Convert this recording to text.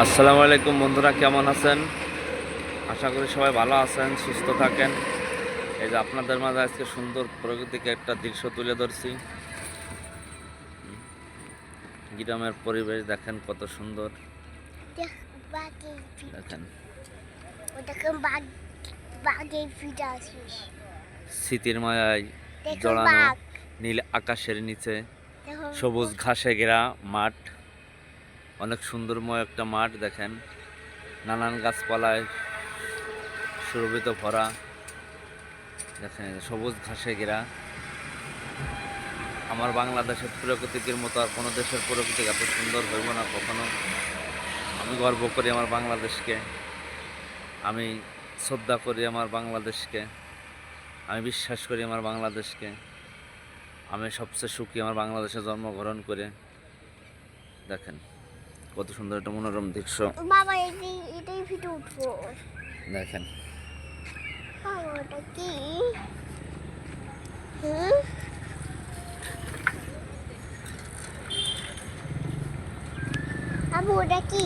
আসসালামু আলাইকুম বন্ধুরা, কেমন আছেন? আশা করি সবাই ভালো আছেন, সুস্থ থাকেন। এই যে আপনাদের মাঝে আজকে সুন্দর প্রকৃতিকে একটা দৃশ্য তুলে ধরছি। গ্রামের পরিবেশ দেখেন কত সুন্দর। দেখেন স্মৃতির মায়ায় জড়ানো নীল আকাশের নিচে সবুজ ঘাসে ঘেরা মাঠ, অনেক সুন্দরময় একটা মাঠ। দেখেন নানান গাছপালায় সুরভিত ভরা, দেখেন সবুজ ঘাসে ঘেরা। আমার বাংলাদেশের প্রকৃতির মতো আর কোনো দেশের প্রকৃতি এত সুন্দর হইব না কখনো। আমি গর্ব করি আমার বাংলাদেশকে, আমি শ্রদ্ধা করি আমার বাংলাদেশকে, আমি বিশ্বাস করি আমার বাংলাদেশকে। আমি সবচেয়ে সুখী আমার বাংলাদেশে জন্মগ্রহণ করে। দেখেন কত সুন্দর একটা মনোরম দৃশ্য। বাবা এটাই ভিডিও উঠবো। দেখেন বাবা ওটা কি? আবু ওটা কি?